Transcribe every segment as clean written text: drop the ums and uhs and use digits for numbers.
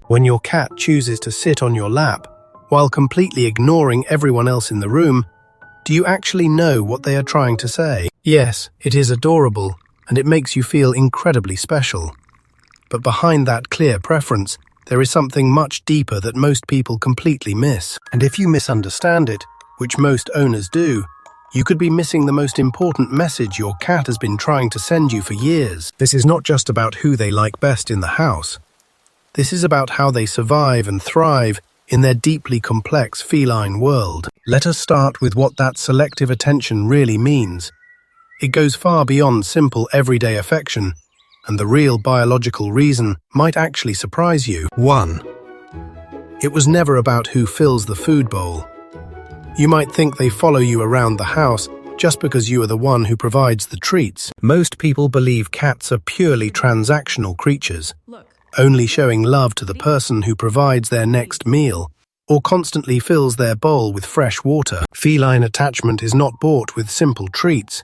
When your cat chooses to sit on your lap, while completely ignoring everyone else in the room, do you actually know what they are trying to say? Yes, it is adorable, and it makes you feel incredibly special. But behind that clear preference, there is something much deeper that most people completely miss. And if you misunderstand it, which most owners do, you could be missing the most important message your cat has been trying to send you for years. This is not just about who they like best in the house. This is about how they survive and thrive in their deeply complex feline world. Let us start with what that selective attention really means. It goes far beyond simple everyday affection, and the real biological reason might actually surprise you. 1. It was never about who fills the food bowl. You might think they follow you around the house just because you are the one who provides the treats. Most people believe cats are purely transactional creatures, only showing love to the person who provides their next meal or constantly fills their bowl with fresh water. Feline attachment is not bought with simple treats.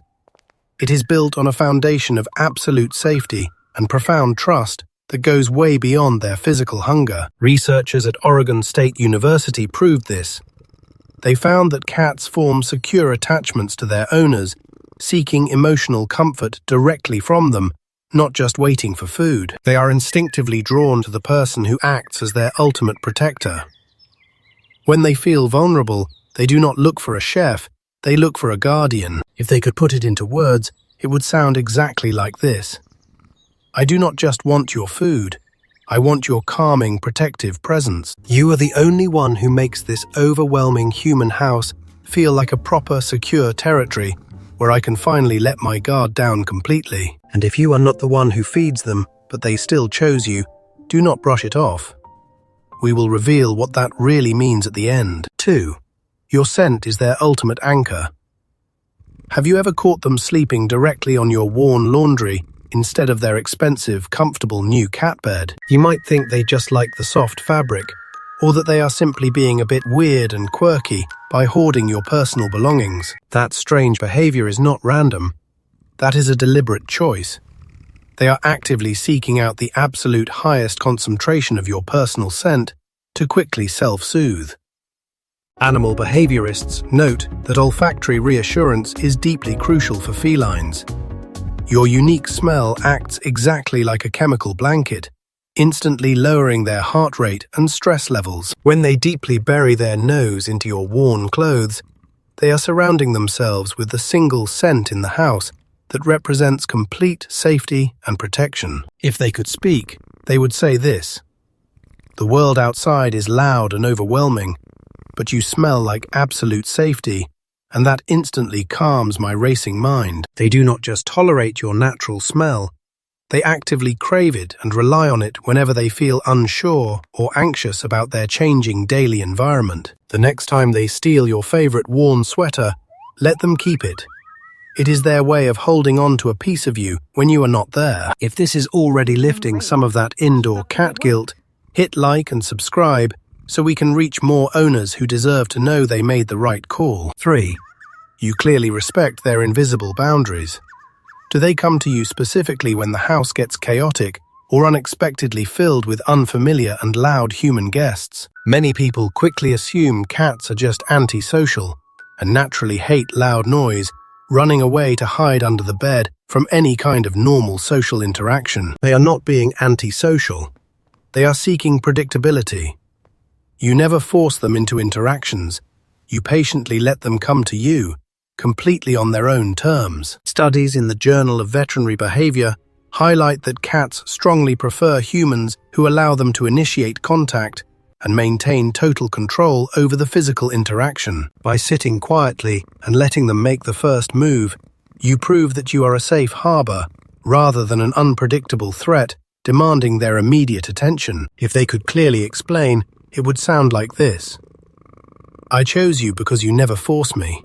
It is built on a foundation of absolute safety and profound trust that goes way beyond their physical hunger. Researchers at Oregon State University proved this. They found that cats form secure attachments to their owners, seeking emotional comfort directly from them, not just waiting for food. They are instinctively drawn to the person who acts as their ultimate protector. When they feel vulnerable, they do not look for a chef, they look for a guardian. If they could put it into words, it would sound exactly like this. I do not just want your food, I want your calming, protective presence. You are the only one who makes this overwhelming human house feel like a proper, secure territory where I can finally let my guard down completely. And if you are not the one who feeds them, but they still chose you, do not brush it off. We will reveal what that really means at the end. 2. Your scent is their ultimate anchor. Have you ever caught them sleeping directly on your worn laundry instead of their expensive, comfortable new cat bed? You might think they just like the soft fabric, or that they are simply being a bit weird and quirky by hoarding your personal belongings. That strange behavior is not random. That is a deliberate choice. They are actively seeking out the absolute highest concentration of your personal scent to quickly self-soothe. Animal behaviorists note that olfactory reassurance is deeply crucial for felines. Your unique smell acts exactly like a chemical blanket, instantly lowering their heart rate and stress levels. When they deeply bury their nose into your worn clothes, they are surrounding themselves with the single scent in the house that represents complete safety and protection. If they could speak, they would say this: the world outside is loud and overwhelming, but you smell like absolute safety, and that instantly calms my racing mind. They do not just tolerate your natural smell, they actively crave it and rely on it whenever they feel unsure or anxious about their changing daily environment. The next time they steal your favorite worn sweater, let them keep it. It is their way of holding on to a piece of you when you are not there. If this is already lifting some of that indoor cat guilt, hit like and subscribe so we can reach more owners who deserve to know they made the right call. 3. You clearly respect their invisible boundaries. Do they come to you specifically when the house gets chaotic or unexpectedly filled with unfamiliar and loud human guests? Many people quickly assume cats are just antisocial and naturally hate loud noise, running away to hide under the bed from any kind of normal social interaction. They are not being antisocial. They are seeking predictability. You never force them into interactions. You patiently let them come to you, completely on their own terms. Studies in the Journal of Veterinary Behavior highlight that cats strongly prefer humans who allow them to initiate contact and maintain total control over the physical interaction. By sitting quietly and letting them make the first move, you prove that you are a safe harbor rather than an unpredictable threat demanding their immediate attention. If they could clearly explain, it would sound like this: I chose you because you never force me.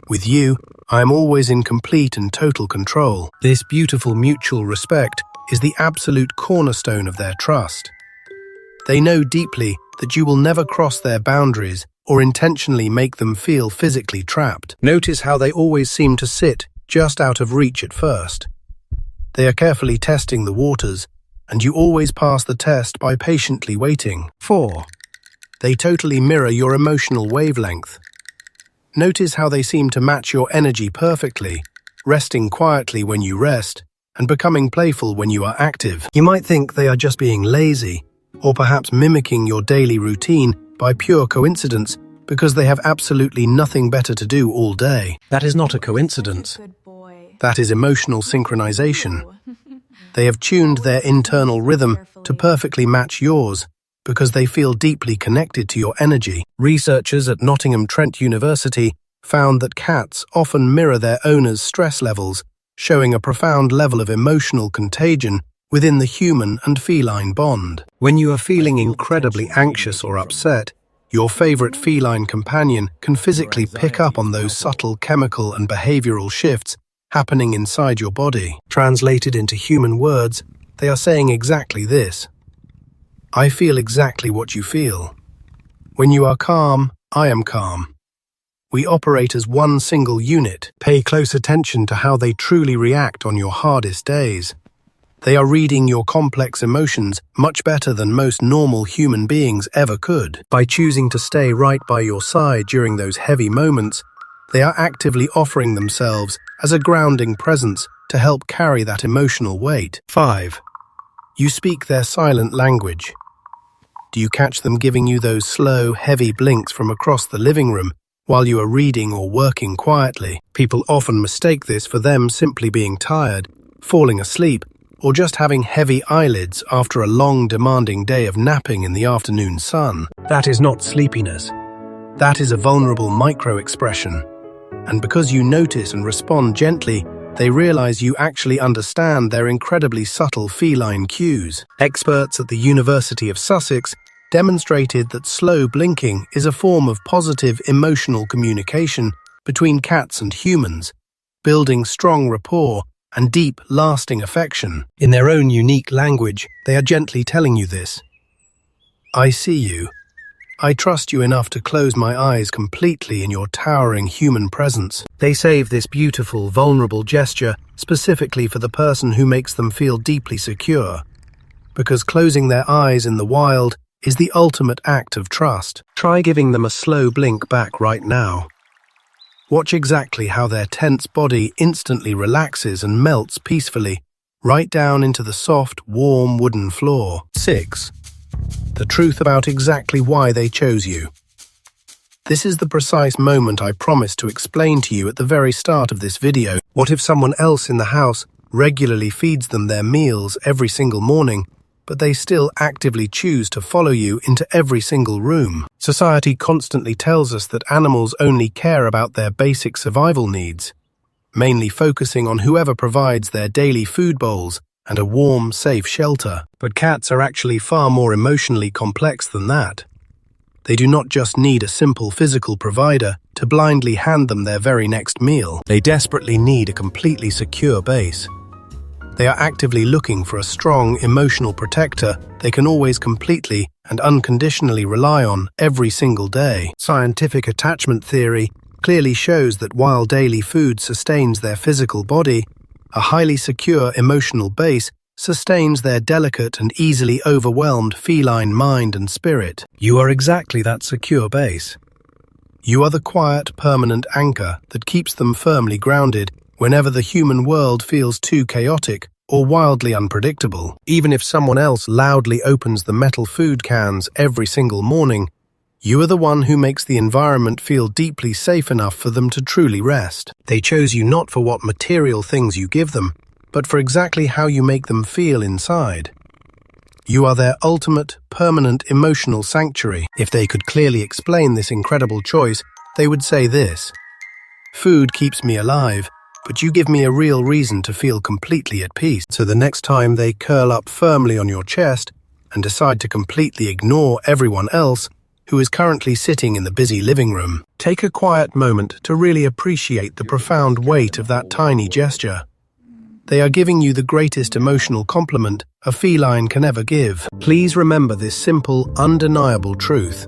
With you, I am always in complete and total control. This beautiful mutual respect is the absolute cornerstone of their trust. They know deeply that you will never cross their boundaries or intentionally make them feel physically trapped. Notice how they always seem to sit just out of reach at first. They are carefully testing the waters, and you always pass the test by patiently waiting. 4. They totally mirror your emotional wavelength. Notice how they seem to match your energy perfectly, resting quietly when you rest, and becoming playful when you are active. You might think they are just being lazy, or perhaps mimicking your daily routine by pure coincidence because they have absolutely nothing better to do all day. That is not a coincidence. That is emotional synchronization. They have tuned their internal rhythm to perfectly match yours because they feel deeply connected to your energy. Researchers at Nottingham Trent University found that cats often mirror their owners' stress levels, showing a profound level of emotional contagion within the human and feline bond. When you are feeling incredibly anxious or upset, your favorite feline companion can physically pick up on those subtle chemical and behavioral shifts happening inside your body. Translated into human words, they are saying exactly this: I feel exactly what you feel. When you are calm, I am calm. We operate as one single unit. Pay close attention to how they truly react on your hardest days. They are reading your complex emotions much better than most normal human beings ever could. By choosing to stay right by your side during those heavy moments, they are actively offering themselves as a grounding presence to help carry that emotional weight. 5. You speak their silent language. Do you catch them giving you those slow, heavy blinks from across the living room while you are reading or working quietly? People often mistake this for them simply being tired, falling asleep, or just having heavy eyelids after a long, demanding day of napping in the afternoon sun. That is not sleepiness. That is a vulnerable micro-expression. And because you notice and respond gently, they realize you actually understand their incredibly subtle feline cues. Experts at the University of Sussex demonstrated that slow blinking is a form of positive emotional communication between cats and humans, building strong rapport and deep, lasting affection. In their own unique language, they are gently telling you this. I see you. I trust you enough to close my eyes completely in your towering human presence. They save this beautiful, vulnerable gesture specifically for the person who makes them feel deeply secure, because closing their eyes in the wild is the ultimate act of trust. Try giving them a slow blink back right now. Watch exactly how their tense body instantly relaxes and melts peacefully, right down into the soft, warm wooden floor. 6. The truth about exactly why they chose you. This is the precise moment I promised to explain to you at the very start of this video. What if someone else in the house regularly feeds them their meals every single morning, but they still actively choose to follow you into every single room? Society constantly tells us that animals only care about their basic survival needs, mainly focusing on whoever provides their daily food bowls and a warm, safe shelter. But cats are actually far more emotionally complex than that. They do not just need a simple physical provider to blindly hand them their very next meal. They desperately need a completely secure base. They are actively looking for a strong emotional protector they can always completely and unconditionally rely on every single day. Scientific attachment theory clearly shows that while daily food sustains their physical body, a highly secure emotional base sustains their delicate and easily overwhelmed feline mind and spirit. You are exactly that secure base. You are the quiet, permanent anchor that keeps them firmly grounded whenever the human world feels too chaotic or wildly unpredictable. Even if someone else loudly opens the metal food cans every single morning, you are the one who makes the environment feel deeply safe enough for them to truly rest. They chose you not for what material things you give them, but for exactly how you make them feel inside. You are their ultimate, permanent emotional sanctuary. If they could clearly explain this incredible choice, they would say this: food keeps me alive, but you give me a real reason to feel completely at peace. So the next time they curl up firmly on your chest and decide to completely ignore everyone else who is currently sitting in the busy living room, take a quiet moment to really appreciate the profound weight of that tiny gesture. They are giving you the greatest emotional compliment a feline can ever give. Please remember this simple, undeniable truth.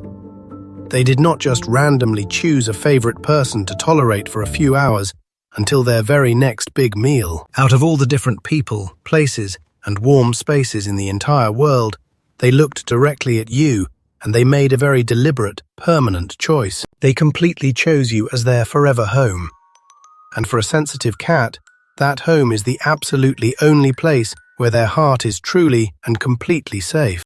They did not just randomly choose a favorite person to tolerate for a few hours until their very next big meal. Out of all the different people, places, and warm spaces in the entire world, they looked directly at you, and they made a very deliberate, permanent choice. They completely chose you as their forever home. And for a sensitive cat, that home is the absolutely only place where their heart is truly and completely safe.